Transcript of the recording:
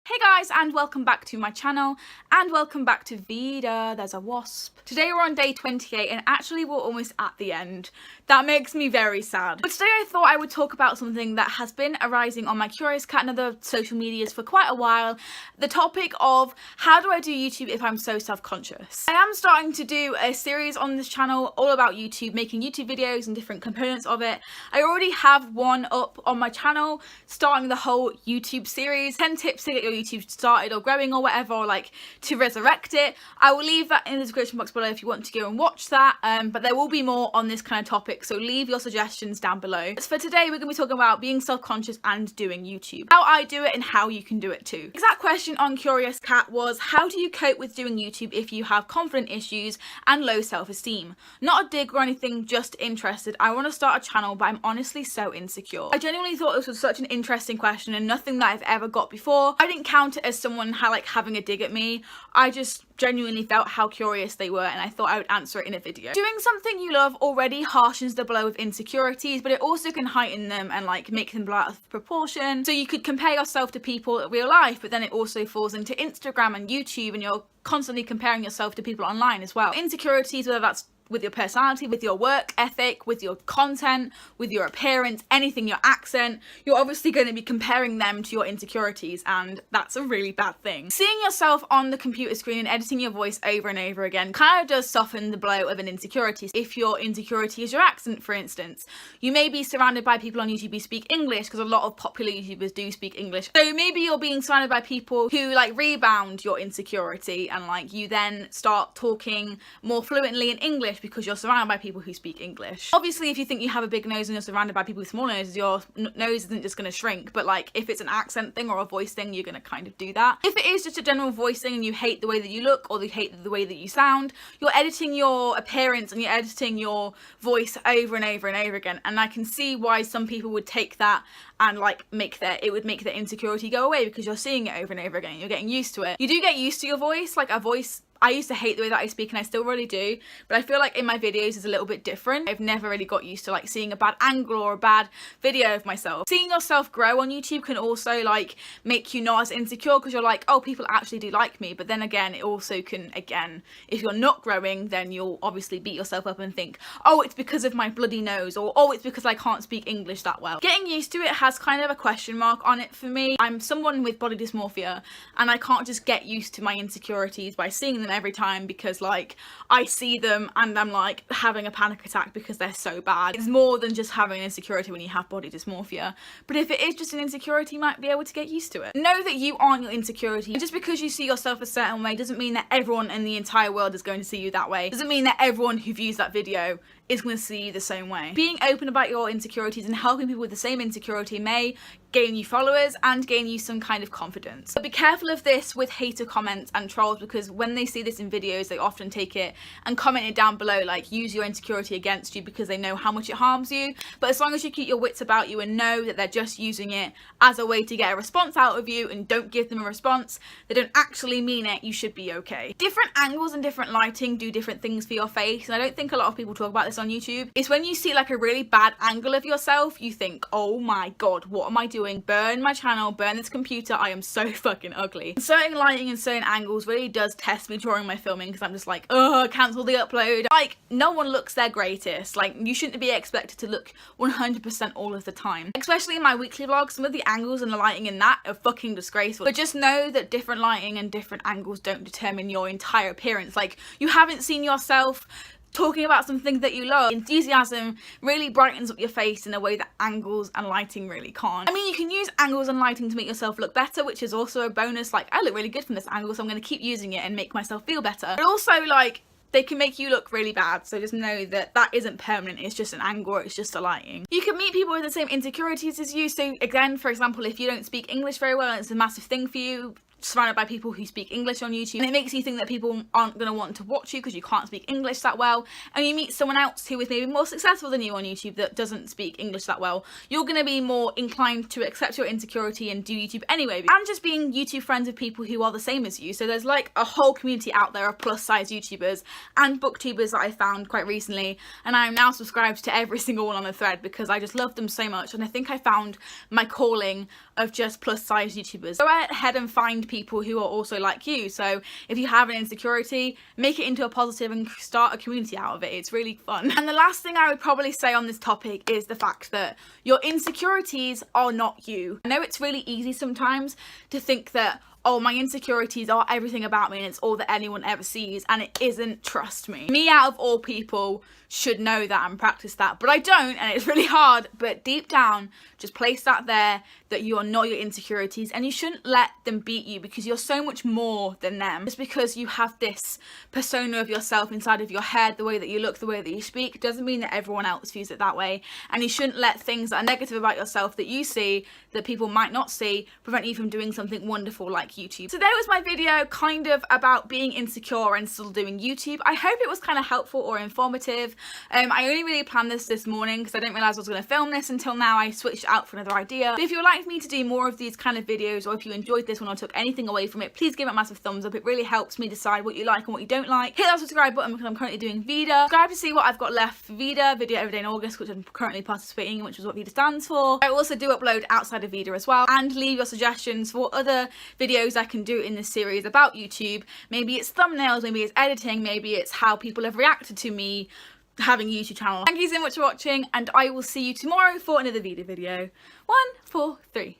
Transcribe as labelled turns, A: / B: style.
A: Hey guys, and welcome back to my channel, and welcome back to Veda. There's a wasp. Today we're on day 28, and actually we're almost at the end. That makes me very sad. But today I thought I would talk about something that has been arising on my Curious Cat and other social medias for quite a while. The topic of how do I do YouTube if I'm so self-conscious? I am starting to do a series on this channel all about YouTube, making YouTube videos and different components of it. I already have one up on my channel, starting the whole YouTube series, 10 tips to get your YouTube started or growing or whatever, or like to resurrect it. I will leave that in the description box below if you want to go and watch that, but there will be more on this kind of topic, so leave your suggestions down below. As for today, we're going to be talking about being self-conscious and doing YouTube, how I do it and how you can do it too. The exact question on Curious Cat was, how do you cope with doing YouTube if you have confidence issues and low self-esteem? Not a dig or anything, just interested. I want to start a channel, but I'm honestly so insecure. I genuinely thought this was such an interesting question and nothing that I've ever got before. I didn't count it as someone having a dig at me. I just genuinely felt how curious they were, and I thought I would answer it in a video. Doing something you love already harshens the blow of insecurities, but it also can heighten them and make them blow out of proportion. So you could compare yourself to people in real life, but then it also falls into Instagram and YouTube, and you're constantly comparing yourself to people online as well. Insecurities, whether that's with your personality, with your work ethic, with your content, with your appearance, anything, your accent, you're obviously going to be comparing them to your insecurities, and that's a really bad thing. Seeing yourself on the computer screen and editing your voice over and over again kind of does soften the blow of an insecurity. If your insecurity is your accent, for instance, you may be surrounded by people on YouTube who speak English, because a lot of popular YouTubers do speak English. So maybe you're being surrounded by people who rebound your insecurity, and you then start talking more fluently in English because you're surrounded by people who speak English. Obviously, if you think you have a big nose and you're surrounded by people with small noses, your nose isn't just going to shrink, but if it's an accent thing or a voice thing, you're going to kind of do that. If it is just a general voice thing and you hate the way that you look or you hate the way that you sound, you're editing your appearance and you're editing your voice over and over and over again, and I can see why some people would take that and make their insecurity go away, because you're seeing it over and over again and you're getting used to it. You do get used to your voice. I used to hate the way that I speak, and I still really do, but I feel in my videos is a little bit different. I've never really got used to seeing a bad angle or a bad video of myself. Seeing yourself grow on YouTube can also make you not as insecure, because you're oh, people actually do like me. But then again, it also can, if you're not growing, then you'll obviously beat yourself up and think, oh, it's because of my bloody nose, or oh, it's because I can't speak English that well. Getting used to it has kind of a question mark on it for me. I'm someone with body dysmorphia, and I can't just get used to my insecurities by seeing them every time, because I see them and I'm having a panic attack because they're so bad. It's more than just having an insecurity when you have body dysmorphia, but if it is just an insecurity, you might be able to get used to it. Know that you aren't your insecurity, and just because you see yourself a certain way doesn't mean that everyone in the entire world is going to see you that way. Doesn't mean that everyone who views that video is going to see you the same way. Being open about your insecurities and helping people with the same insecurity may gain you followers and gain you some kind of confidence. But be careful of this with hater comments and trolls, because when they see this in videos, they often take it and comment it down below, use your insecurity against you, because they know how much it harms you. But as long as you keep your wits about you and know that they're just using it as a way to get a response out of you, and don't give them a response, they don't actually mean it, you should be okay. Different angles and different lighting do different things for your face, and I don't think a lot of people talk about this on YouTube. It's when you see a really bad angle of yourself, you think, oh my god, what am I doing? Burn my channel, burn this computer, I am so fucking ugly. And certain lighting and certain angles really does test me during my filming, because I'm just oh, cancel the upload. No one looks their greatest. You shouldn't be expected to look 100% all of the time. Especially in my weekly vlogs, some of the angles and the lighting in that are fucking disgraceful. But just know that different lighting and different angles don't determine your entire appearance. You haven't seen yourself talking about something that you love. Enthusiasm really brightens up your face in a way that angles and lighting really can't. I mean, you can use angles and lighting to make yourself look better, which is also a bonus. I look really good from this angle, so I'm going to keep using it and make myself feel better. But also, they can make you look really bad, so just know that that isn't permanent. It's just an angle, or it's just a lighting. You can meet people with the same insecurities as you. So again, for example, if you don't speak English very well and it's a massive thing for you, surrounded by people who speak English on YouTube, and it makes you think that people aren't going to want to watch you because you can't speak English that well, and you meet someone else who is maybe more successful than you on YouTube that doesn't speak English that well, you're going to be more inclined to accept your insecurity and do YouTube anyway, and just being YouTube friends with people who are the same as you. So there's like a whole community out there of plus size YouTubers and booktubers that I found quite recently, and I am now subscribed to every single one on the thread because I just love them so much, and I think I found my calling of just plus size YouTubers. Go ahead and find people who are also like you. So if you have an insecurity, make it into a positive and start a community out of it. It's really fun. And the last thing I would probably say on this topic is the fact that your insecurities are not you. I know it's really easy sometimes to think that, oh, my insecurities are everything about me and it's all that anyone ever sees, and it isn't. Trust me. Me, out of all people, should know that and practice that, but I don't, and it's really hard. But deep down, just place that there, that you are not your insecurities, and you shouldn't let them beat you because you're so much more than them. Just because you have this persona of yourself inside of your head, the way that you look, the way that you speak, doesn't mean that everyone else views it that way. And you shouldn't let things that are negative about yourself that you see that people might not see prevent you from doing something wonderful like YouTube. So there was my video kind of about being insecure and still doing YouTube. I hope it was kind of helpful or informative. I only really planned this morning because I didn't realise I was going to film this until now. I switched out for another idea. But if you would like me to do more of these kind of videos, or if you enjoyed this one or took anything away from it, please give it a massive thumbs up. It really helps me decide what you like and what you don't like. Hit that subscribe button because I'm currently doing veda. Subscribe to see what I've got left for veda, video every day in August, which I'm currently participating in, which is what veda stands for. I also do upload outside of veda as well, and leave your suggestions for other videos I can do in this series about YouTube. Maybe it's thumbnails, maybe it's editing, maybe it's how people have reacted to me having a YouTube channel. Thank you so much for watching, and I will see you tomorrow for another veda video. 1, 4, 3.